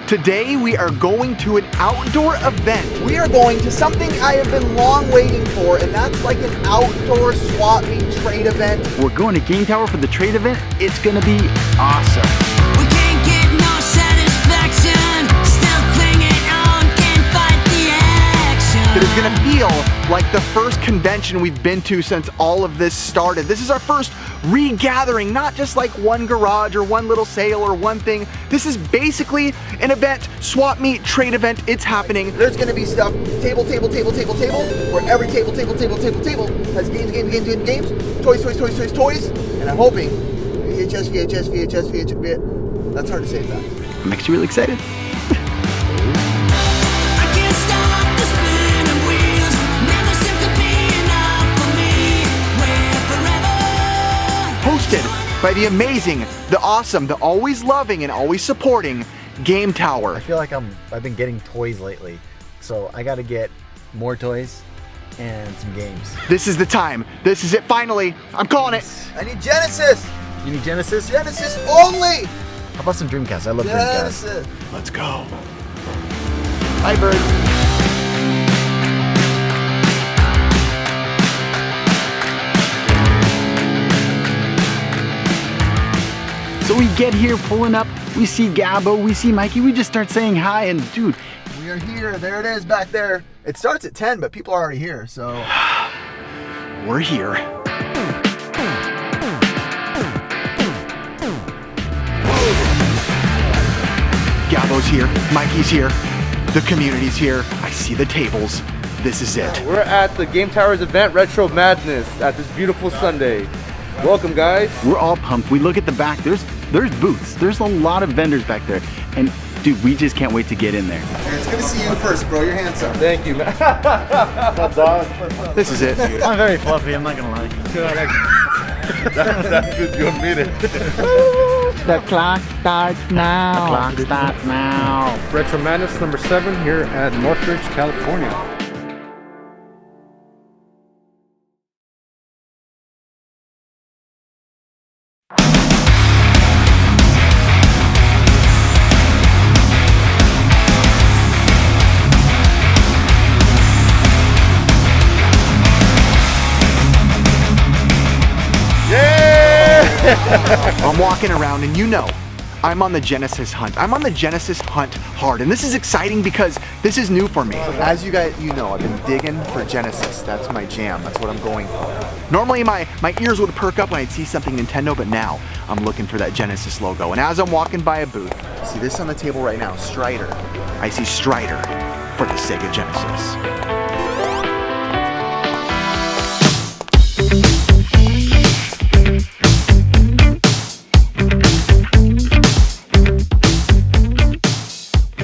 Today we are going to an outdoor event. We are going to something I have been long waiting for, and that's like an outdoor swap meet trade event. We're going to Game Tower for the trade event. It's gonna be awesome. We can't get no satisfaction, still clinging on, can't fight the action. It is gonna feel like the first convention we've been to since all of this started. This is our first regathering, not just like one garage or one little sale or one thing. This is basically an event, swap meet, trade event. It's happening. There's gonna be stuff, table, where every table has games, toys, and I'm hoping VHS. That's hard to say that. It makes you really excited. I can't stop the spinning wheels, never seems to be enough for me. We're forever. Hosted by the amazing, the awesome, the always loving and always supporting Game Tower. I feel like I've been getting toys lately, so I gotta get more toys and some games. This is the time. This is it finally. I'm calling it. I need Genesis! You need Genesis? Genesis only! How about some Dreamcast? I love Dreamcast. Genesis! Let's go. Hi, Bird. So we get here pulling up, we see Gabbo, we see Mikey, we just start saying hi, and dude, We are here. There it is back there. It starts at 10, but people are already here, so. We're here. Gabbo's here, Mikey's here, the community's here. I see the tables. This is it. We're at the Game Towers event, Retro Madness, at this beautiful Sunday. Welcome, guys. we're all pumped. We look at the back, there's booths, there's a lot of vendors back there, and dude, we just can't wait to get in there. It's good to see you first, bro. Your hands up. Thank you, man. This is it. I'm very fluffy, I'm not gonna lie. That's good, you admit it. The clock starts now. The clock starts now. Retro Madness number 7 here at Northridge, California. I'm walking around and you know, I'm on the Genesis hunt. I'm on the Genesis hunt hard. And this is exciting because this is new for me. As you guys, you know, I've been digging for Genesis. That's my jam. That's what I'm going for. Normally my ears would perk up when I'd see something Nintendo, but now I'm looking for that Genesis logo. And as I'm walking by a booth, see this on the table right now, Strider. I see Strider for the Sega Genesis.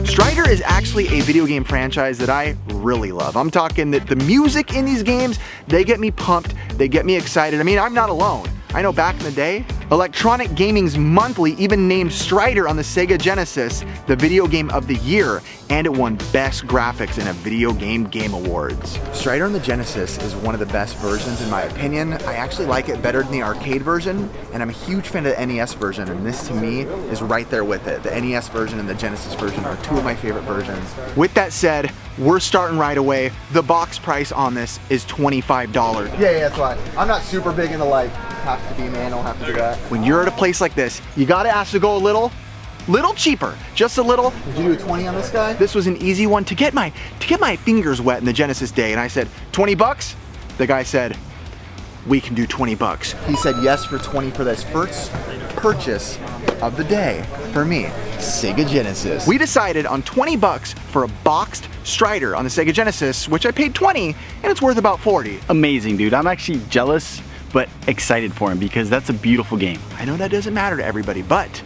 Strider is actually a video game franchise that I really love. I'm talking that the music in these games, they get me pumped, they get me excited. I mean, I'm not alone. I know back in the day, Electronic Gaming's Monthly even named Strider on the Sega Genesis the video game of the year, and it won Best Graphics in a Video Game Game Awards. Strider on the Genesis is one of the best versions in my opinion. I actually like it better than the arcade version, and I'm a huge fan of the NES version, and this to me is right there with it. The NES version and the Genesis version are two of my favorite versions. With that said, we're starting right away. The box price on this is $25. Yeah, that's why. I'm not super big into like, have to be manual, have to do that. When you're at a place like this, you gotta ask to go a little cheaper, just a little. Did you do a 20 on this guy? This was an easy one to get my fingers wet in the Genesis day, and I said, 20 bucks? The guy said, we can do 20 bucks. He said yes for 20 for this first purchase of the day for me, Sega Genesis. We decided on 20 bucks for a boxed Strider on the Sega Genesis, which I paid 20, and it's worth about 40. Amazing, dude. I'm actually jealous, but excited for him because that's a beautiful game. I know that doesn't matter to everybody, but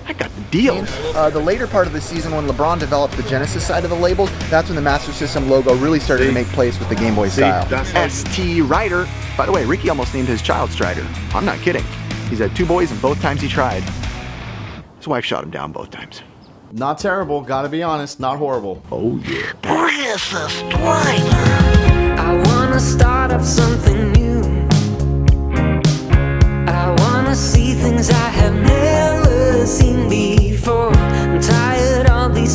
I got the deal. The later part of the season when LeBron developed the Genesis side of the labels, that's when the Master System logo really started to make place with the Game Boy style. ST Rider. By the way, Ricky almost named his child Strider. I'm not kidding. He's had 2 boys and both times he tried, his wife shot him down both times. Not terrible, gotta be honest, not horrible. Oh yeah. I wanna start up something new. I wanna see things I have never seen before. I'm tired of these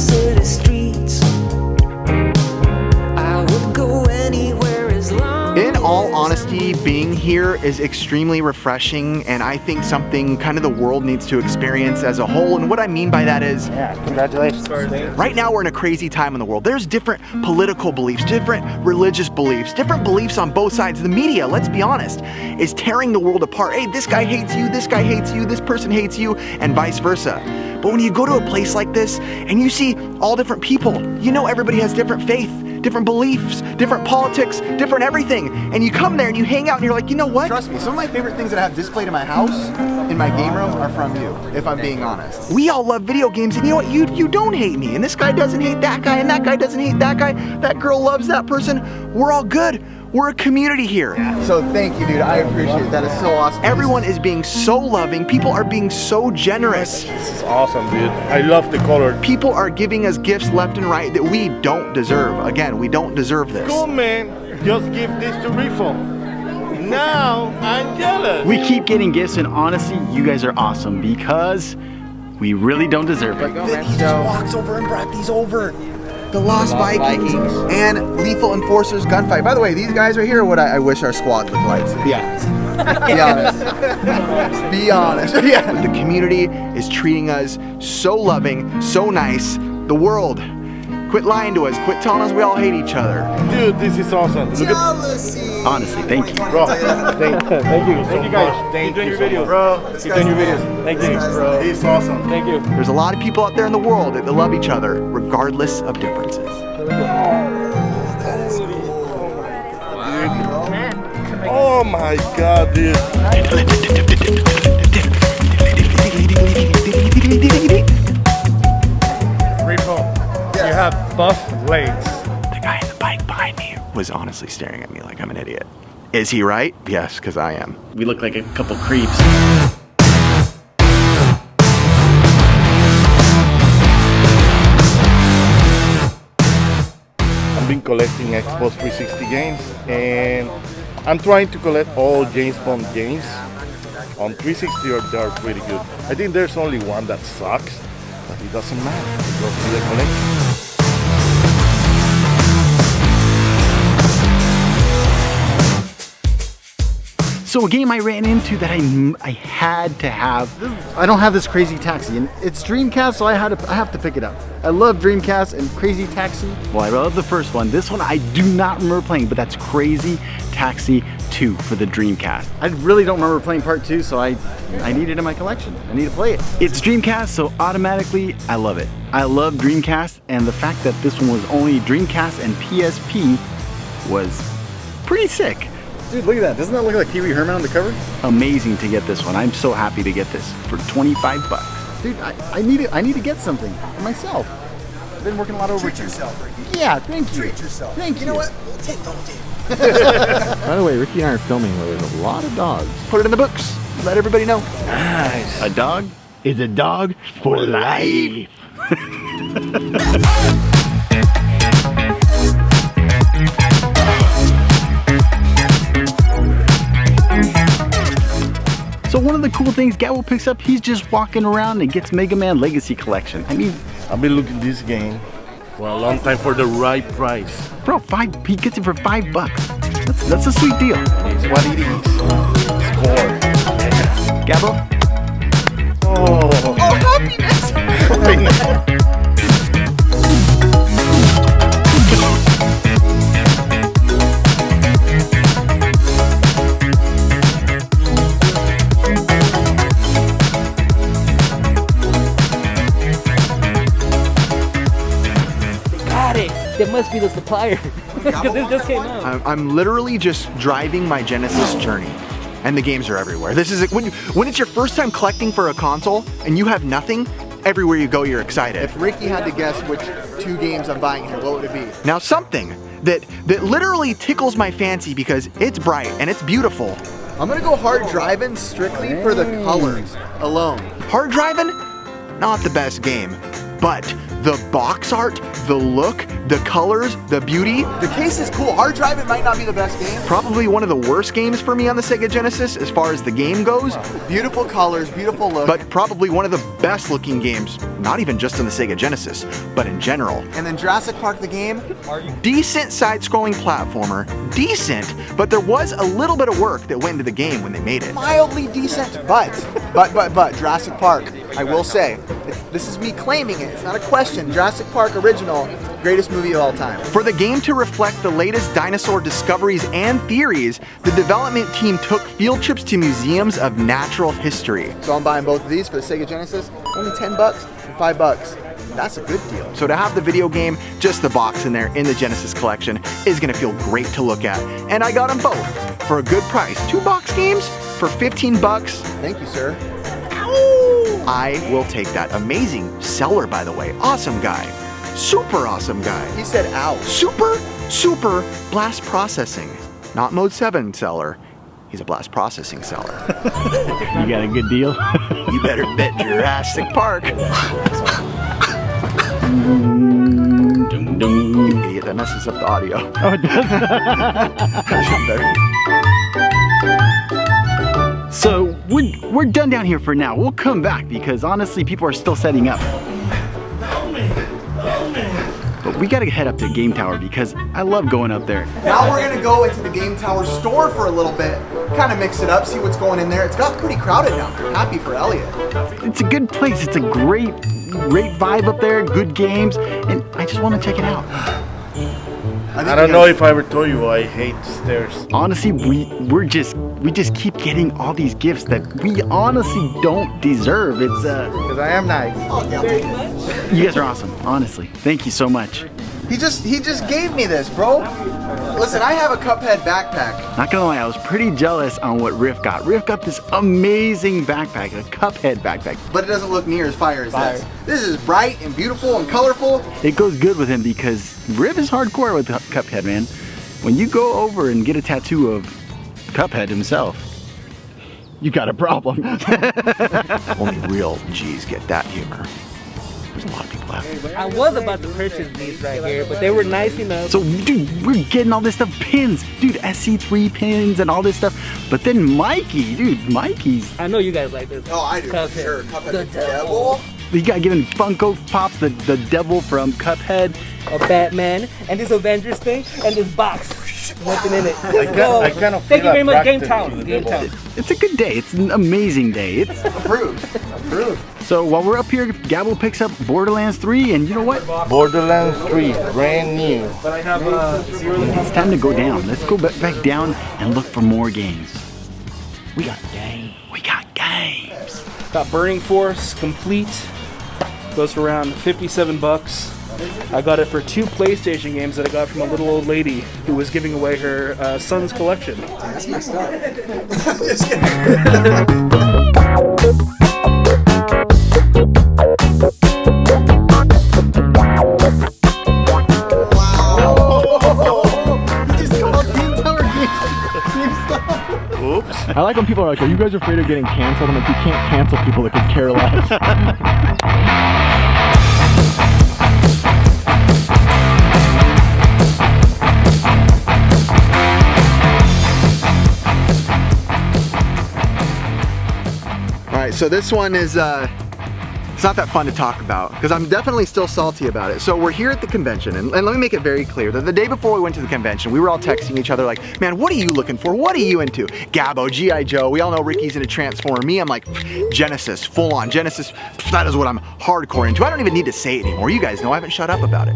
being here is extremely refreshing, and I think something kind of the world needs to experience as a whole. And what I mean by that is, Congratulations. right now we're in a crazy time in the world. There's different political beliefs, different religious beliefs, different beliefs on both sides. The media, let's be honest, is tearing the world apart. Hey, this guy hates you, this guy hates you, this person hates you, and vice versa. But when you go to a place like this and you see all different people, you know everybody has different faith, different beliefs, different politics, different everything. And you come there and you hang out and you're like, you know what? Trust me, some of my favorite things that I have displayed in my house, in my game room, are from you, if I'm being honest. We all love video games, and you know what? You don't hate me, and this guy doesn't hate that guy, and that guy doesn't hate that guy. That girl loves that person. We're all good. We're a community here. So thank you, dude. I appreciate it. That is so awesome. Everyone is being so loving. People are being so generous. This is awesome, dude. I love the color. People are giving us gifts left and right that we don't deserve. Again, we don't deserve this. Cool, man. Just give this to Riffo. Now I'm jealous. We keep getting gifts, and honestly, you guys are awesome because we really don't deserve it. He just walks over and brought these over. The Lost Vikings and Lethal Enforcers Gunfight. By the way, these guys right here are what I wish our squad looked like. Be honest. Be honest. Be honest. Yeah. The community is treating us so loving, so nice. The world, quit lying to us. Quit telling us we all hate each other. Dude, this is awesome. Look Honestly, thank you. bro. Thank you guys. Thank you so much. Bro. Keep doing your videos. Thank you, bro. It's awesome. Thank you. There's a lot of people out there in the world that love each other, regardless of differences. Oh my god, dude. Riffo, you have buff legs. The guy in the bike behind me was honestly staring at me like I'm an idiot. Is he right? Yes, because I am. We look like a couple creeps. I've been collecting Xbox 360 games, and I'm trying to collect all James Bond games. On 360 they are pretty good. I think there's only one that sucks, but it doesn't matter. It goes to the collection. So a game I ran into that I had to have. I don't have this Crazy Taxi, and it's Dreamcast, so I have to pick it up. I love Dreamcast and Crazy Taxi. Well, I love the first one. This one I do not remember playing, but that's Crazy Taxi 2 for the Dreamcast. I really don't remember playing part 2, so I need it in my collection. I need to play it. It's Dreamcast, so automatically I love it. I love Dreamcast, and the fact that this one was only Dreamcast and PSP was pretty sick. Dude, look at that. Doesn't that look like Pee Wee Herman on the cover? Amazing to get this one. I'm so happy to get this for 25 bucks. Dude, I need to get something for myself. I've been working a lot over. Treat yourself, Ricky. Yeah, thank you. Treat yourself. Thank you. You know what? We'll take the whole day. By the way, Ricky and I are filming where there's a lot of dogs. Put it in the books. Let everybody know. Nice. A dog is a dog for life. So one of the cool things Gabo picks up, he's just walking around and gets Mega Man Legacy Collection. I mean, I've been looking at this game for a long time for the right price. bro, he gets it for $5. That's a sweet deal. It's what it is. Score. Gabo? Oh, happiness. That must be the supplier. Because this just came out. I'm literally just driving my Genesis journey, and the games are everywhere. This is when it's your first time collecting for a console and you have nothing. Everywhere you go, you're excited. If Ricky had to guess which 2 games I'm buying here, what would it be? Now something that literally tickles my fancy because it's bright and it's beautiful. I'm gonna go hard driving strictly for the colors alone. Hard driving, not the best game, but the box art, the look, the colors, the beauty. The case is cool. Hard drive, it might not be the best game. Probably one of the worst games for me on the Sega Genesis as far as the game goes. Beautiful colors, beautiful look. But probably one of the best looking games, not even just on the Sega Genesis, but in general. And then Jurassic Park, the game. Decent side-scrolling platformer, decent, but there was a little bit of work that went into the game when they made it. Mildly decent, but Jurassic Park, I will say, this is me claiming it. It's not a question. Jurassic Park original, greatest movie of all time. For the game to reflect the latest dinosaur discoveries and theories, the development team took field trips to museums of natural history. So I'm buying both of these for the Sega Genesis. Only $10 and $5. That's a good deal. So to have the video game, just the box in there in the Genesis collection, is gonna feel great to look at. And I got them both for a good price. 2 box games for 15 bucks. Thank you, sir. I will take that. Amazing seller, by the way. Awesome guy. Super awesome guy. He said ow. Super blast processing. Not mode 7 seller. He's a blast processing seller. You got a good deal? You better bet Jurassic Park. You idiot, that messes up the audio. Oh, it does? So we're done down here for now. We'll come back because honestly people are still setting up. But we gotta head up to Game Tower because I love going up there. Now we're gonna go into the Game Tower store for a little bit, kind of mix it up, see what's going in there. It's got pretty crowded down there. Happy for Elliot. It's a good place. It's a great vibe up there, good games, and I just want to check it out. I don't know if I ever told you I hate stairs. Honestly, we just keep getting all these gifts that we honestly don't deserve. It's Because I am nice. you guys are awesome. Honestly, thank you so much. He just gave me this, bro. Listen, I have a Cuphead backpack. Not gonna lie, I was pretty jealous on what Riff got. Riff got this amazing backpack, a Cuphead backpack. But it doesn't look near as fire as this. This is bright and beautiful and colorful. It goes good with him because Riff is hardcore with Cuphead, man. When you go over and get a tattoo of Cuphead himself, you got a problem. Only real G's get that humor. There's a lot of people out there. I was about to purchase these right here, but they were nice enough. So, dude, we're getting all this stuff, pins. Dude, SC3 pins and all this stuff. But then Mikey's. I know you guys like this. Oh, I do. Cuphead. For sure. Cuphead The the devil. You got given Funko Pops, the devil from Cuphead. A Batman, and this Avengers thing, and this box. Nothing in it. I kind of Thank you very much, Game attracted Town. to Game the Town. It's a good day. It's an amazing day. It's Approved. Approved. So while we're up here, Gabbo picks up Borderlands 3, and you know what? Borderlands 3, brand new. It's time to go down. Let's go back down and look for more games. We got games. Got Burning Force complete. Goes for around 57 bucks. I got it for 2 PlayStation games that I got from a little old lady who was giving away her son's collection. That's messed up. Just kidding. Oops. I like when people are like, are you guys afraid of getting canceled? I'm like, you can't cancel people that could care less. All right, so this one is, it's not that fun to talk about because I'm definitely still salty about it. So we're here at the convention, and let me make it very clear that the day before we went to the convention, we were all texting each other like, man, what are you looking for? What are you into? Gabbo, G.I. Joe, we all know Ricky's into Transformer. Me, I'm like, Genesis, full on. Genesis, that is what I'm hardcore into. I don't even need to say it anymore. You guys know I haven't shut up about it.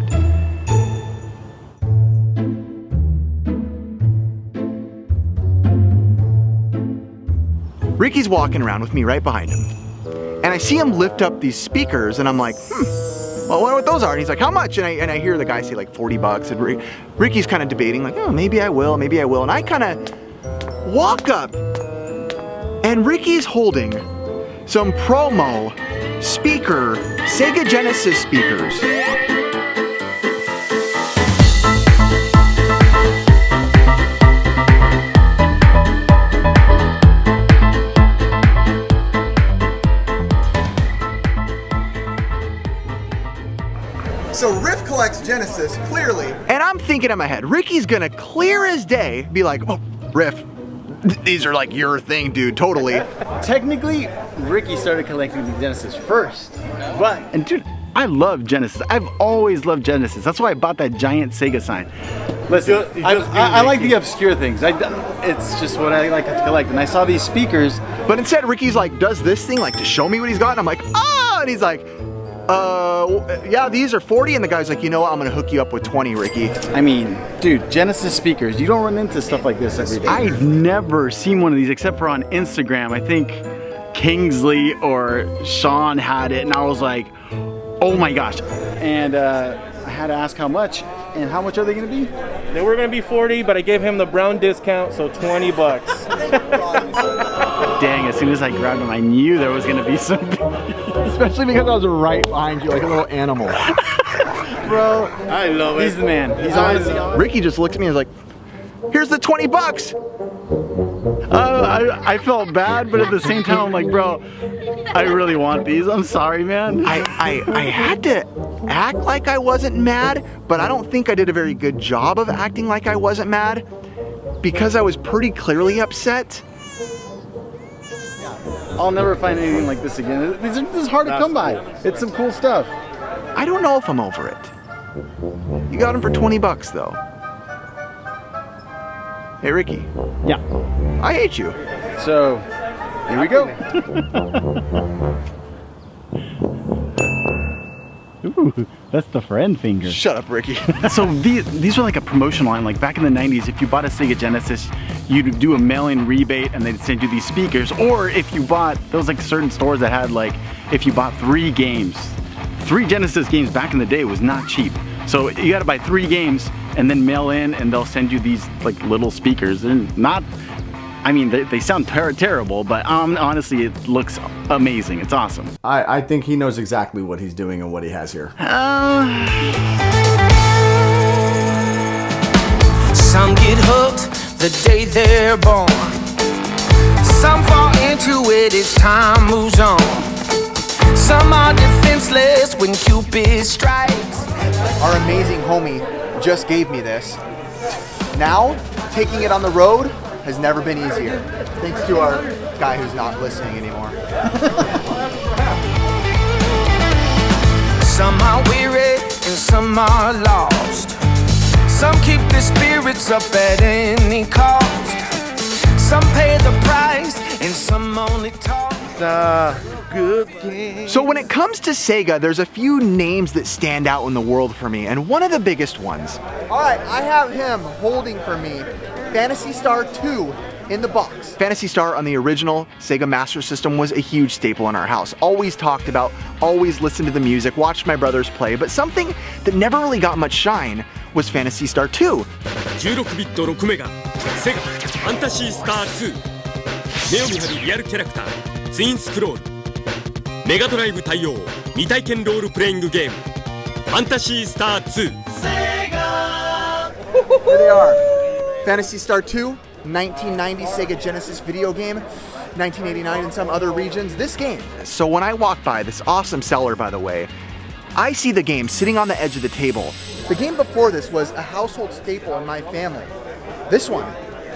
Ricky's walking around with me right behind him. And I see him lift up these speakers and I'm like, well, I wonder what those are. And he's like, how much? And I hear the guy say like 40 bucks. And Ricky's kind of debating like, oh, maybe I will, maybe I will. And I kind of walk up and Ricky's holding some promo speaker, Sega Genesis speakers. collects Genesis, clearly. And I'm thinking in my head, Ricky's gonna clear his day, be like, oh, Riff, these are like your thing, dude, totally. Technically, Ricky started collecting the Genesis first. And dude, I love Genesis. I've always loved Genesis. That's why I bought that giant Sega sign. Listen, I like the obscure things. It's just what I like to collect. And I saw these speakers. But instead, Ricky's like, does this thing like to show me what he's got? And I'm like, ah! And he's like, yeah, these are 40. And the guy's like, you know what? I'm gonna hook you up with 20, Ricky. I mean, dude, Genesis speakers, you don't run into stuff like this every day. I've never seen one of these except for on Instagram. I think Kingsley or Sean had it, and I was like, oh my gosh. And I had to ask how much, and how much are they gonna be? They were gonna be 40, but I gave him the brown discount, so 20 bucks. Dang, as soon as I grabbed them, I knew there was gonna be some. Especially because I was right behind you like a little animal. Bro, I love it. he's the man. He's honestly. Ricky just looked at me and was like, here's the 20 bucks. I felt bad, but at the same time, I'm like, bro, I really want these. I'm sorry, man. I had to act like I wasn't mad, but I don't think I did a very good job of acting like I wasn't mad because I was pretty clearly upset. I'll never find anything like this again. This is hard to come by. It's some cool stuff. I don't know if I'm over it. You got them for 20 bucks though. Hey Ricky. Yeah. I hate you. So, here we go. Ooh, that's the friend finger. Shut up, Ricky. So these were like a promotion line. Like back in the 90s, if you bought a Sega Genesis, you'd do a mail-in rebate and they'd send you these speakers. Or if you bought, there was like certain stores that had like, if you bought 3 games, 3 Genesis games back in the day was not cheap. So you gotta buy 3 games and then mail in and they'll send you these like little speakers. And not, I mean, they sound terrible, but honestly, it looks amazing. It's awesome. I think he knows exactly what he's doing and what he has here. Some get hooked the day they're born. Some fall into it as time moves on. Some are defenseless when Cupid strikes. Our amazing homie just gave me this. Now, taking it on the road has never been easier. Thanks to our guy who's not listening anymore. Some are weary and some are lost. Some keep their spirits up at any cost. Some pay the price and some only talk. Good game. So when it comes to Sega, there's a few names that stand out in the world for me, and one of the biggest ones. All right, I have him holding for me Phantasy Star 2 in the box. Phantasy Star on the original Sega Master System was a huge staple in our house. Always talked about, always listened to the music, watched my brothers play, but something that never really got much shine was Phantasy Star 2. 16-bit 6メガセガファンタシースター2目を見張るリアルキャラクターツインスクロールメガドライブ対応未体験ロールプレイングゲームファンタシースター2 Here they are. Phantasy Star 2, 1990 Sega Genesis video game, 1989 in some other regions. This game. So when I walk by, this awesome seller by the way, I see the game sitting on the edge of the table. The game before this was a household staple in my family. This one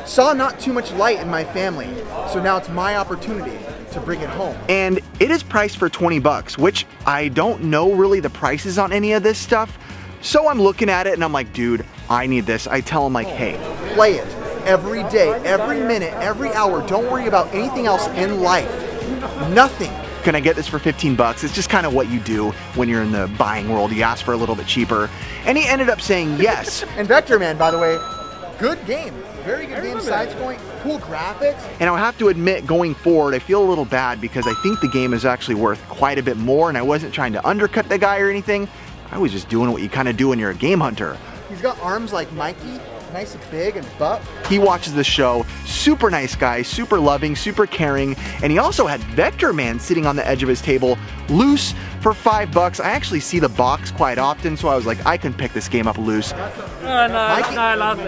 saw not too much light in my family, so now it's my opportunity to bring it home. And it is priced for 20 bucks, which I don't know really the prices on any of this stuff. So I'm looking at it and I'm like, dude, I need this. I tell him like, hey. Play it every day, every minute, every hour. Don't worry about anything else in life. Nothing. Can I get this for 15 bucks? It's just kind of what you do when you're in the buying world. You ask for a little bit cheaper. And he ended up saying yes. And Vectorman, by the way, good game. Very good game, side-scrolling, cool graphics. And I'll have to admit, going forward, I feel a little bad because I think the game is actually worth quite a bit more, and I wasn't trying to undercut the guy or anything. I was just doing what you kind of do when you're a game hunter. He's got arms like Mikey, nice and big and buff. He watches the show, super nice guy, super loving, super caring, and he also had Vectorman sitting on the edge of his table, loose for 5 bucks. I actually see the box quite often, so I was like, I can pick this game up loose. I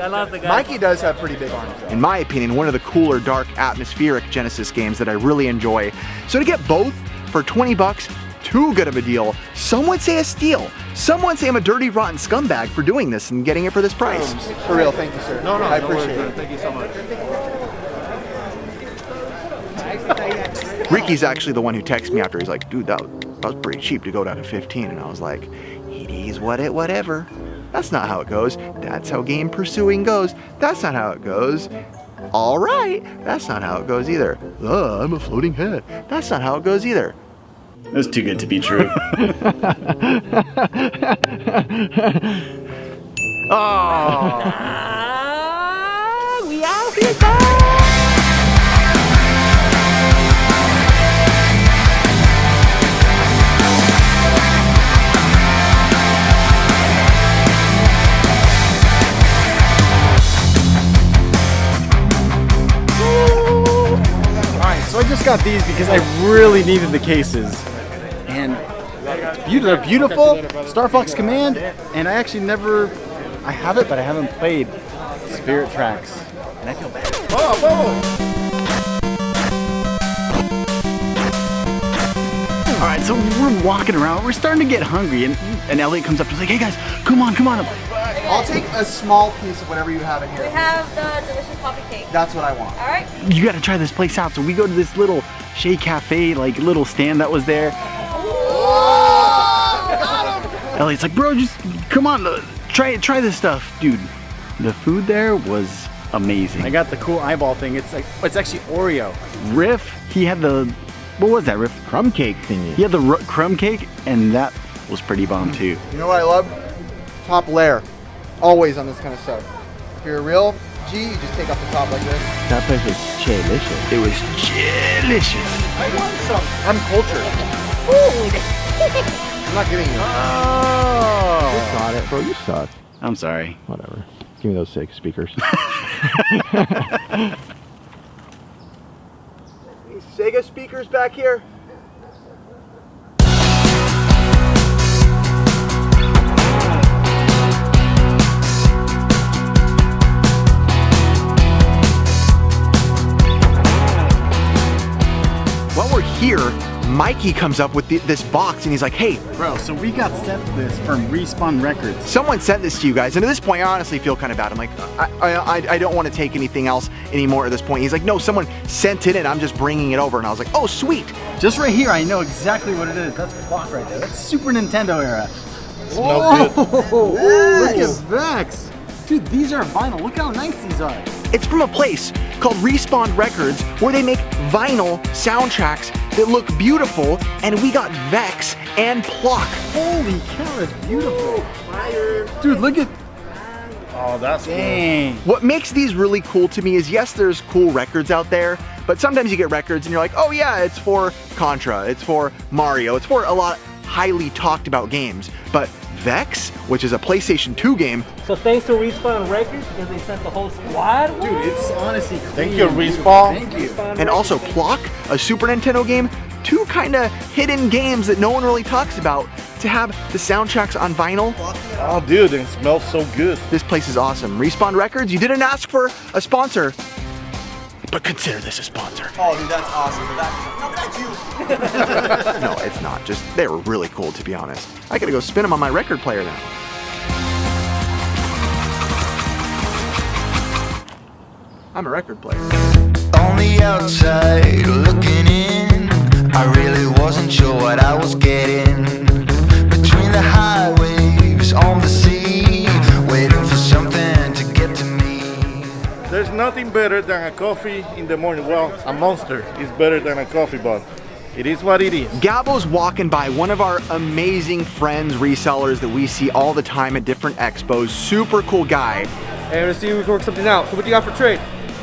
lost the guy. Mikey does have pretty big arms. In my opinion, one of the cooler, dark, atmospheric Genesis games that I really enjoy. So to get both for 20 bucks, too good of a deal. Some would say a steal. Some would say I'm a dirty, rotten scumbag for doing this and getting it for this price. For real, thank you, sir. No, I appreciate it. Thank you so much. Ricky's actually the one who texted me after. He's like, dude, that was pretty cheap to go down to 15. And I was like, it is whatever. That's not how it goes. That's how game pursuing goes. That's not how it goes. All right, that's not how it goes either. I'm a floating head. That's not how it goes either. That's too good to be true. Oh. We out here, guys. So I just got these because I really needed the cases. And they're beautiful. Star Fox Command. And I actually I have it, but I haven't played Spirit Tracks. And I feel bad. Alright, so we're walking around. We're starting to get hungry. And Elliot comes up to us like, hey guys, come on. I'll take a small piece of whatever you have in here. We have the delicious coffee cake. That's what I want. All right. You gotta try this place out. So we go to this little Shea Cafe, like little stand that was there. Elliot's like, bro, just come on, try this stuff. Dude, the food there was amazing. I got the cool eyeball thing. It's actually Oreo. Riff, he had what was that, Riff? Crumb cake thingy. He had the crumb cake, and that was pretty bomb too. You know what I love? Top layer. Always on this kind of stuff. If you're a real G, you just take off the top like this. That place was delicious. It was delicious. I want some. I'm cultured. Food. I'm not kidding you. Oh. You got it, bro. You suck. I'm sorry. Whatever. Give me those 6 speakers. These Sega speakers back here. While we're here, Mikey comes up with this box and he's like, hey. Bro, so we got sent this from Respawn Records. Someone sent this to you guys, and at this point, I honestly feel kind of bad. I'm like, I don't want to take anything else anymore at this point. He's like, no, someone sent it and I'm just bringing it over. And I was like, oh, sweet. Just right here, I know exactly what it is. That's Block right there. That's Super Nintendo era. Smell good. Look at Vex. Dude, these are vinyl. Look how nice these are. It's from a place called Respawn Records where they make vinyl soundtracks that look beautiful, and we got Vex and Plock. Holy cow, that's beautiful. Dude, look at... Oh, that's dang. cool. What makes these really cool to me is, yes, there's cool records out there, but sometimes you get records and you're like, oh yeah, it's for Contra, it's for Mario, it's for a lot of highly talked about games. But Vex, which is a PlayStation 2 game. So thanks to Respawn Records because they sent the whole squad. Dude, it's honestly clean. Thank you, Respawn. Thank you. And also Plock, a Super Nintendo game. 2 kind of hidden games that no one really talks about. To have the soundtracks on vinyl. Oh, dude, it smells so good. This place is awesome. Respawn Records, you didn't ask for a sponsor, but consider this a sponsor. Oh, dude, that's awesome. No, but that's you. No, it's not. Just, they were really cool, to be honest. I gotta go spin them on my record player now. I'm a record player. On the outside, looking in, I really wasn't sure what I was getting. Between the high waves on the sea, waiting for something to get to me. There's nothing better than a coffee in the morning. Well, a Monster is better than a coffee, but it is what it is. Gabo's walking by, one of our amazing friends, resellers that we see all the time at different expos. Super cool guy. Hey, let's see if we can work something out. So what do you got for trade?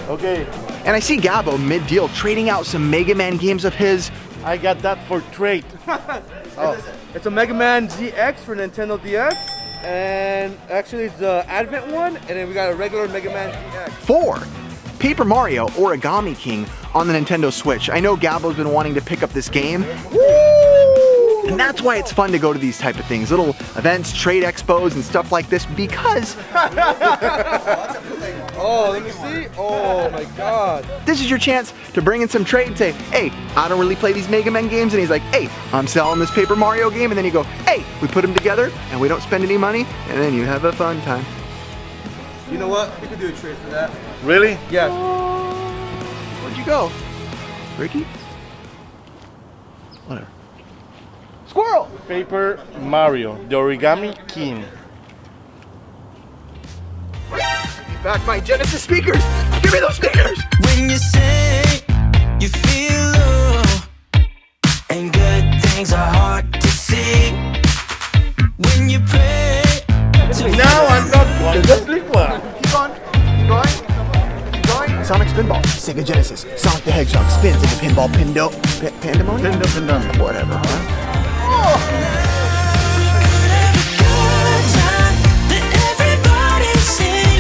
Okay. And I see Gabo mid-deal trading out some Mega Man games of his. I got that for trade. Oh. It's a Mega Man ZX for Nintendo DS. And actually it's the Advent one. And then we got a regular Mega Man ZX. 4. Paper Mario Origami King on the Nintendo Switch. I know Gabo's been wanting to pick up this game. Woo! And that's why it's fun to go to these type of things, little events, trade expos and stuff like this, because Oh, let me see. Oh my God. This is your chance to bring in some trade and say, hey, I don't really play these Mega Man games. And he's like, hey, I'm selling this Paper Mario game. And then you go, hey, we put them together and we don't spend any money. And then you have a fun time. You know what? We could do a trade for that. Really? Yes. Where'd you go? Ricky? Whatever. Squirrel! Paper Mario, the Origami King. Back my Genesis speakers! Give me those speakers! When you say you feel low and good things are hard to see. When you pray Now I'm not going to sleep well. Keep on. Keep going. Keep going. Sonic Spinball. Sega Genesis. Sonic the Hedgehog spins into pinball pandemonium? Pandemonium. Whatever, huh?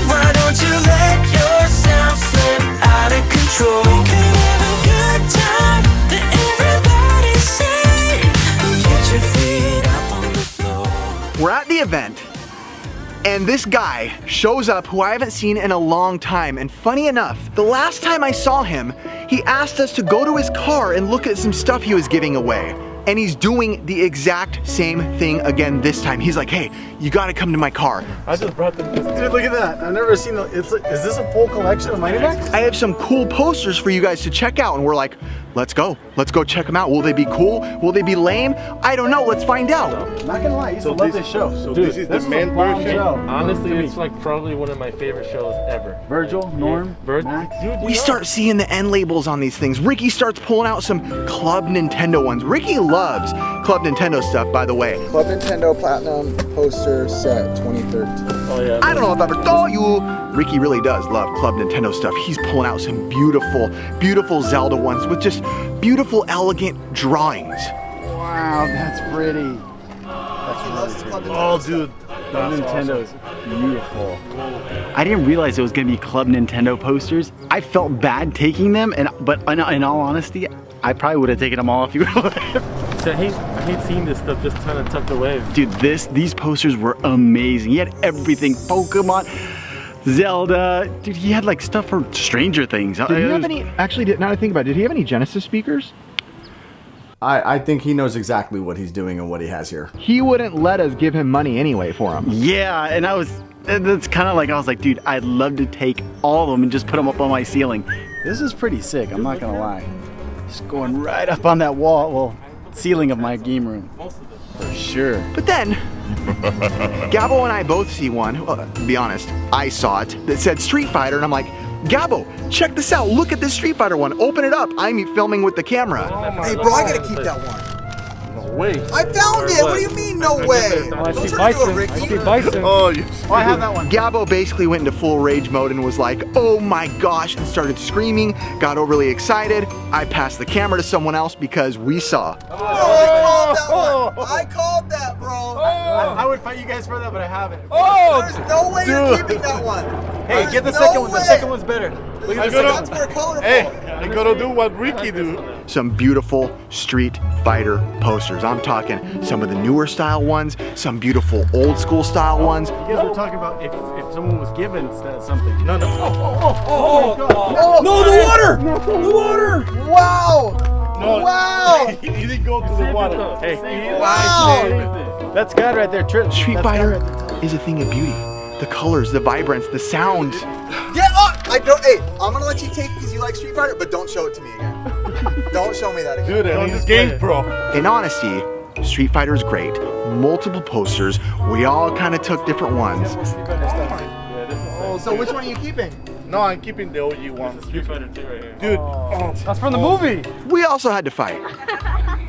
Why don't you let yourself slip out of control? We could have a good time that everybody say. Get your feet up on the floor. We're at the event, and this guy shows up who I haven't seen in a long time. And funny enough, the last time I saw him, he asked us to go to his car and look at some stuff he was giving away. And he's doing the exact same thing again this time. He's like, hey, you gotta come to my car. I just brought them. Dude, look at that. I've never seen is this a full collection of Mighty Max? I have some cool posters for you guys to check out. And we're like, let's go. Let's go check them out. Will they be cool? Will they be lame? I don't know. Let's find out. Not gonna lie, I used to love this show. So Dude, this is the main version? Honestly, it's like probably one of my favorite shows ever. Virgil, Norm, Max. Dude, We start seeing the end labels on these things. Ricky starts pulling out some Club Nintendo ones. Ricky loves Club Nintendo stuff, by the way. Club Nintendo Platinum poster set 2013. Oh yeah. I don't know if I ever told you. Ricky really does love Club Nintendo stuff. He's pulling out some beautiful, beautiful Zelda ones with just beautiful, elegant drawings. Wow, that's pretty. Oh, dude. Club Nintendo is beautiful. I didn't realize it was gonna be Club Nintendo posters. I felt bad taking them, but in all honesty, I probably would have taken them all if you would have. I hate seeing this stuff just kind of tucked away. Dude, these posters were amazing. He had everything, Pokemon, Zelda. Dude, he had like stuff for Stranger Things. Did he have any, actually, now that I think about it, did he have any Genesis speakers? I think he knows exactly what he's doing and what he has here. He wouldn't let us give him money anyway for them. Yeah, and that's kind of like, I was like, dude, I'd love to take all of them and just put them up on my ceiling. This is pretty sick, I'm not gonna lie. Just going right up on that wall, well, ceiling of my game room. For sure. But then, Gabo and I both see one, to be honest, I saw it, that said Street Fighter, and I'm like, Gabo, check this out, look at this Street Fighter one, open it up, I'm filming with the camera. Hey bro, I gotta keep that one. No way. I found it! What do you mean, no way? I see Bison. I see Bison. Oh, you. Oh, I have that one. Gabo basically went into full rage mode and was like, oh my gosh, and started screaming, got overly excited. I passed the camera to someone else because we saw. I called that one! I called that, bro! I would fight you guys for that, but I haven't. Oh! There's no way you're keeping that one! Hey, get the second one. The second one's better. Look at the second That's more colorful. Hey, I gotta do what Ricky do. Some beautiful Street Fighter posters. I'm talking some of the newer style ones, some beautiful old school style ones. You guys were talking about if someone was given something. No, no. Oh, God. Oh, no, the water! The water! Wow! No. Wow! He didn't go to the water. Hey, Wow! That's God right there, Trip. Street Fighter is a thing of beauty. The colors, the vibrance, the sound. Get up! I don't. Hey, I'm gonna let you take it because you like Street Fighter, but don't show it to me again. Don't show me that again. dude, and he's game pro. In honesty, Street Fighter is great. Multiple posters. We all kind of took different ones. Oh, so which one are you keeping? No, I'm keeping the OG one. Street Fighter 2 right here. Dude, That's from the movie. We also had to fight.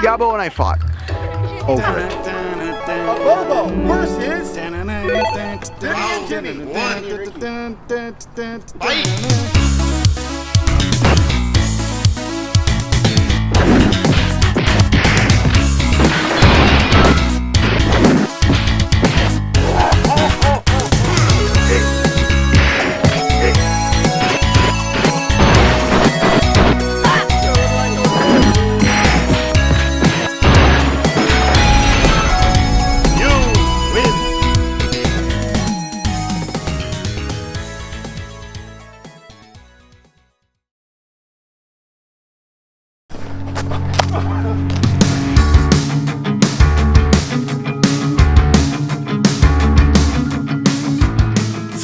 Gabo and I fought over it. Bobo versus Jimmy.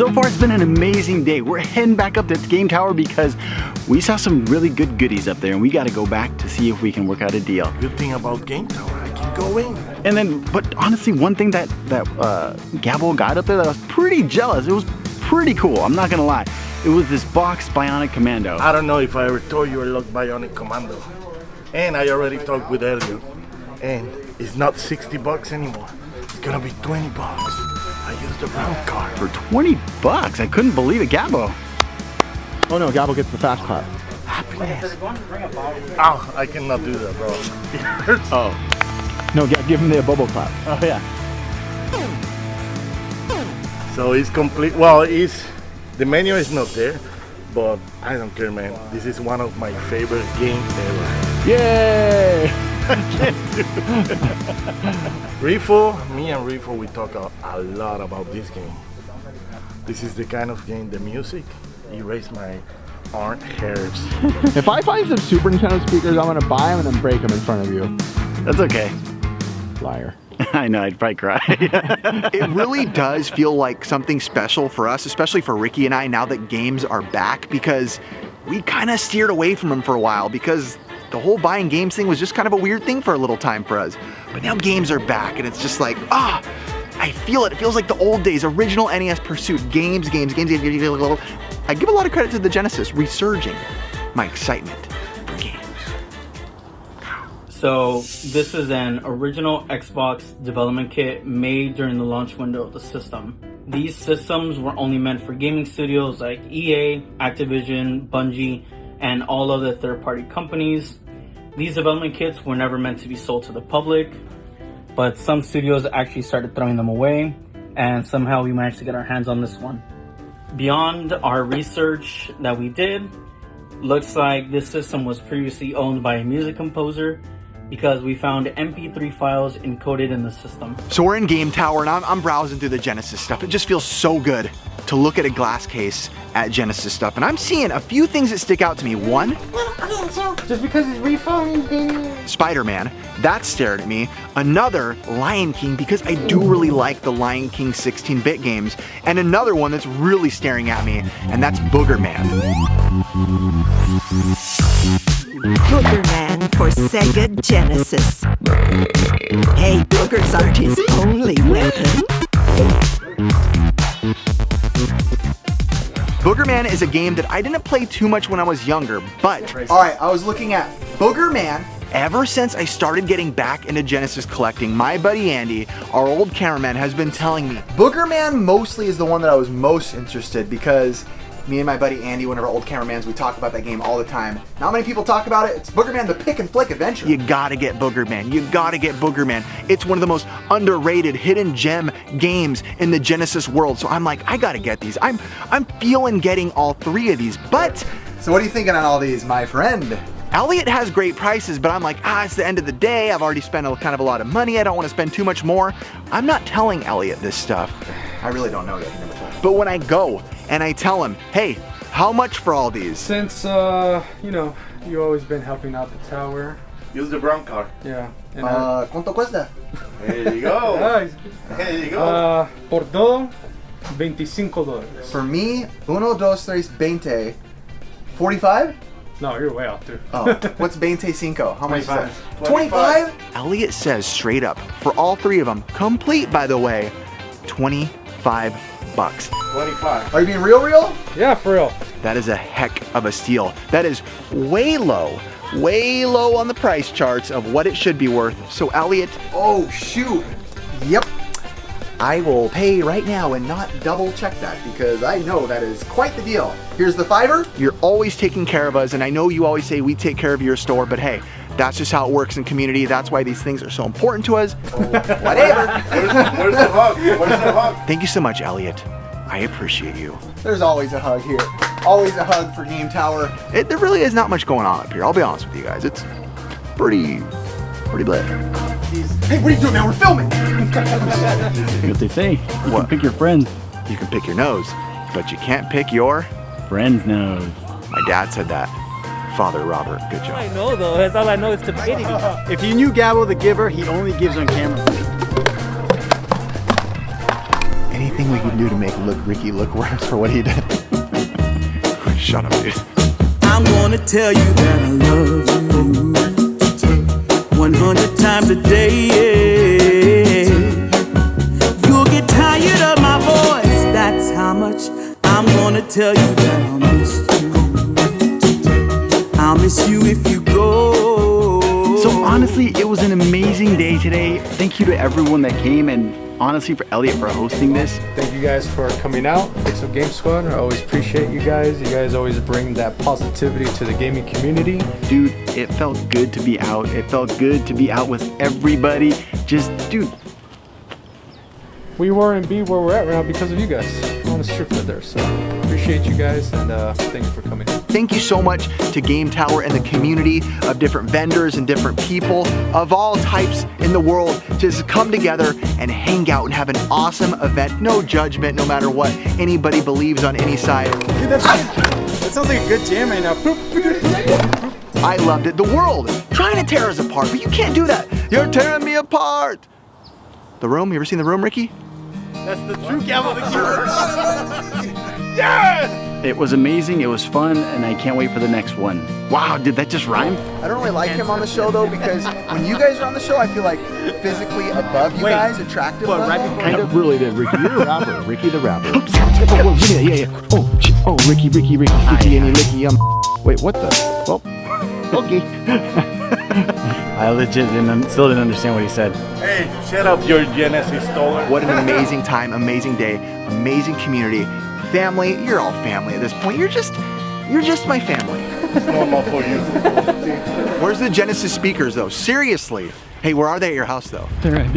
So far, it's been an amazing day. We're heading back up to Game Tower because we saw some really good goodies up there, and we got to go back to see if we can work out a deal. Good thing about Game Tower, I can go in. And then, but honestly, one thing that Gabo got up there that I was pretty jealous. It was pretty cool. I'm not gonna lie. It was this box Bionic Commando. I don't know if I ever told you I love Bionic Commando. And I already talked with Elliot. And it's not 60 bucks anymore. It's gonna be 20 bucks. I used the brown card. For 20 bucks? I couldn't believe it, Gabo. Oh no, Gabo gets the fast clap. Happiness. Oh, I cannot do that, bro. It hurts. Oh. No, give him the bubble clap. Oh yeah. So it's complete. Well, the menu is not there, but I don't care, man. This is one of my favorite games ever. Yay! Rifo, me and Rifo, we talk a lot about this game. This is the kind of game, the music erased my arm hairs. If I find some Super Nintendo speakers, I'm gonna buy them and then break them in front of you. That's okay. Liar. I know, I'd probably cry. It really does feel like something special for us, especially for Ricky and I, now that games are back, because we kind of steered away from them for a while because the whole buying games thing was just kind of a weird thing for a little time for us. But now games are back and it's just like, I feel it. It feels like the old days, original NES Pursuit, games. I give a lot of credit to the Genesis, resurging my excitement for games. So this is an original Xbox development kit made during the launch window of the system. These systems were only meant for gaming studios like EA, Activision, Bungie, and all other third-party companies. These development kits were never meant to be sold to the public, but some studios actually started throwing them away, and somehow we managed to get our hands on this one. Beyond our research that we did, looks like this system was previously owned by a music composer, because we found MP3 files encoded in the system. So we're in Game Tower and I'm browsing through the Genesis stuff. It just feels so good to look at a glass case at Genesis stuff. And I'm seeing a few things that stick out to me. One, just because it's refunding. Spider-Man, that's staring at me. Another, Lion King, because I do really like the Lion King 16-bit games. And another one that's really staring at me, and that's Boogerman. Boogerman for Sega Genesis. Hey, boogers aren't his only weapon. Boogerman is a game that I didn't play too much when I was younger, but alright, I was looking at Boogerman. Ever since I started getting back into Genesis collecting, my buddy Andy, our old cameraman, has been telling me Boogerman mostly is the one that I was most interested because me and my buddy Andy, one of our old cameramans, we talk about that game all the time. Not many people talk about it. It's Boogerman the Pick and Flick Adventure. You gotta get Boogerman. You gotta get Boogerman. It's one of the most underrated hidden gem games in the Genesis world. So I'm like, I gotta get these. I'm feeling getting all three of these, but... So what are you thinking on all these, my friend? Elliot has great prices, but I'm like, it's the end of the day. I've already spent kind of a lot of money. I don't want to spend too much more. I'm not telling Elliot this stuff. I really don't know yet. But when I go and I tell him, hey, how much for all these? Since, you've always been helping out the tower. Use the brown card. Yeah. ¿Cuánto cuesta? There you go. There you go. Por todo, $25. For me, 1, 2, 3, 20. 45? No, you're way off, dude. Oh, what's 25? How much is that? 25? Elliot says straight up, for all three of them, complete by the way, 25 bucks. 25. Are you being real? Yeah, for real. That is a heck of a steal. That is way low on the price charts of what it should be worth. So Elliot, oh shoot, yep. I will pay right now and not double check that because I know that is quite the deal. Here's the $5. You're always taking care of us, and I know you always say we take care of your store, but hey, that's just how it works in community. That's why these things are so important to us. Whatever. Where's the hug? Where's the hug? Thank you so much, Elliot. I appreciate you. There's always a hug here. Always a hug for Game Tower. There really is not much going on up here. I'll be honest with you guys. It's pretty bland. Hey, what are you doing, man? We're filming. What they say, you can pick your friends. You can pick your nose, but you can't pick your friend's nose. My dad said that. Father Robert, good job. I know though, that's all I know is stupidity. If you knew Gabo the Giver, he only gives on camera. Anything anything we can do to make Ricky look worse for what he did. Shut up, dude. I'm gonna tell you that I love you 100 times a day. You'll get tired of my voice, that's how much I'm gonna tell you that I'll miss you. I'll miss you if you go. So honestly, it was an amazing day today. Thank you to everyone that came, and honestly for Elliot for hosting this. Thank you guys for coming out. Pixel Game Squad. I always appreciate you guys. You guys always bring that positivity to the gaming community. Dude, it felt good to be out. It felt good to be out with everybody. Just, dude. We were and be where we're at right now because of you guys. Honest truth right there. So appreciate you guys, and thank you for coming in. Thank you so much to Game Tower and the community of different vendors and different people of all types in the world to just come together and hang out and have an awesome event. No judgment, no matter what anybody believes on any side. Dude, that sounds like a good jam right now. I loved it. The world trying to tear us apart, but you can't do that. You're tearing me apart. The Room, you ever seen The Room, Ricky? That's the true gavel. Yeah! It was amazing, it was fun, and I can't wait for the next one. Wow, did that just rhyme? I don't really like him on the show though, because when you guys are on the show, I feel like physically above you guys, attractive level. Kind of really did, Ricky. You're a rapper. Ricky the rapper. Yeah. Oh, Ricky, Ricky, and Ricky. Wait, what the? Oh, okay. I legit still didn't understand what he said. Hey, shut up, your Genesis stolen. What an amazing time, amazing day, amazing community. Family, you're all family at this point. You're just my family. It's normal for you. Where's the Genesis speakers though? Seriously. Hey, where are they at your house though? They're around.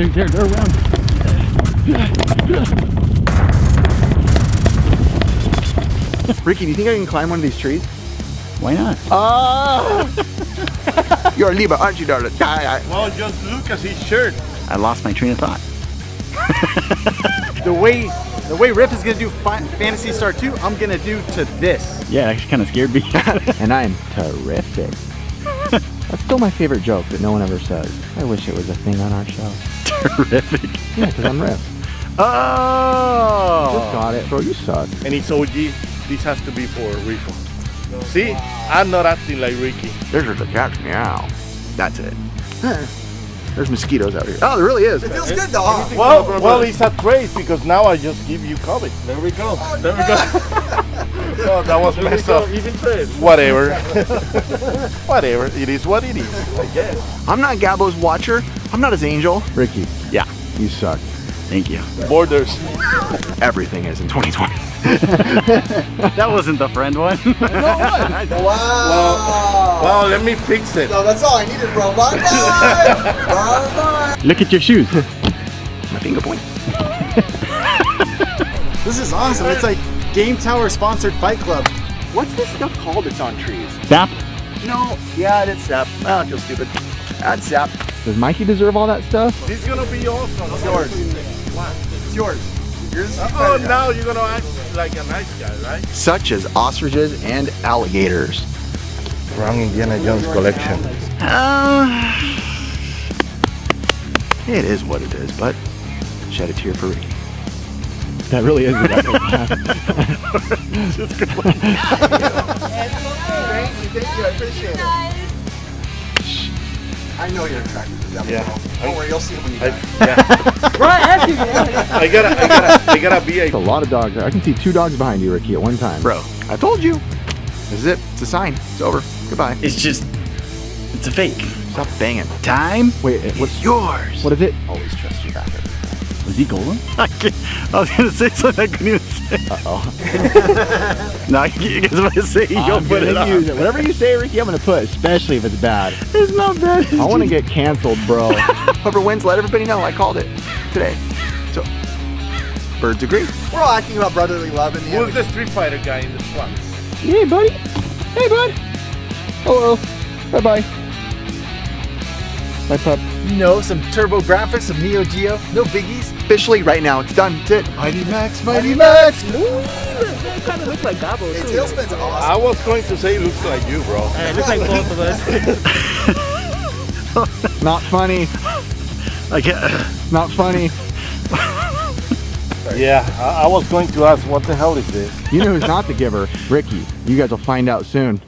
Ricky, do you think I can climb one of these trees? Why not? You're a Libra, aren't you, darling? Well, just look at his shirt. I lost my train of thought. The way Riff is gonna do Phantasy Star 2, I'm gonna do to this. Yeah, it actually kind of scared me. And I'm terrific. That's still my favorite joke that no one ever says. I wish it was a thing on our show. Terrific. Yeah, because I'm Riff. Oh! Just got it, bro. You suck. And it's OG. This has to be for a refund. See, I'm not acting like Ricky. There's the cat's meow. That's it. There's mosquitoes out here. Oh, there really is. It feels good though. Well, it's a trace because now I just give you COVID. There we go. Oh, that was messed up. Even trade. Whatever. Whatever. It is what it is. I guess. I'm not Gabo's watcher. I'm not his angel. Ricky. Yeah. You suck. Thank you. Borders. Everything is in 2020. That wasn't the friend one. Wow. Well, let me fix it. No, that's all I needed, bro. Bye bye. Look at your shoes. My finger point. This is awesome. It's like Game Tower sponsored Fight Club. What's this stuff called that's on trees? Sap? No. Yeah, it's sap. Oh, I feel stupid. That's sap. Does Mikey deserve all that stuff? This is gonna be awesome. It's yours. What? It's yours. Yours. Oh, now you're gonna act like a nice guy, right? Such as ostriches and alligators. Wrong Indiana Jones collection. It is what it is, but shed a tear for Ricky. That really is. Thank you. I appreciate it. I know you're attracted to them. Yeah. Don't worry, you'll see it when you die. I gotta be There's a lot of dogs there. I can see 2 dogs behind you, Ricky, at one time. Bro, I told you. This is it. It's a sign. It's over. Goodbye. It's a fake. Stop banging. Time? Wait, what's yours? What is it? Always trust your backer. Was he golden? I was gonna say something I couldn't even say. No, you guys want to say you'll put it on. Use it. Whatever you say, Ricky, I'm gonna put, especially if it's bad. It's not bad. I want to get canceled, bro. Whoever wins, let everybody know I called it today. So, birds agree. We're all acting about brotherly love in the Who's the Street Fighter guy in this one? Hey, buddy. Hey, bud. Hello. Bye-bye. Bye, pup. You know, some turbo graphics, some Neo Geo, no biggies. Officially, right now, it's done. That's it. Mighty Max, Mighty Max. It kind of looks like Gabo Hey, too. Tailspin's awesome. I was going to say it looks like you, bro. It looks like both of us. Not funny. I can't. Not funny. Yeah, I was going to ask, what the hell is this? You know who's not the giver? Ricky. You guys will find out soon.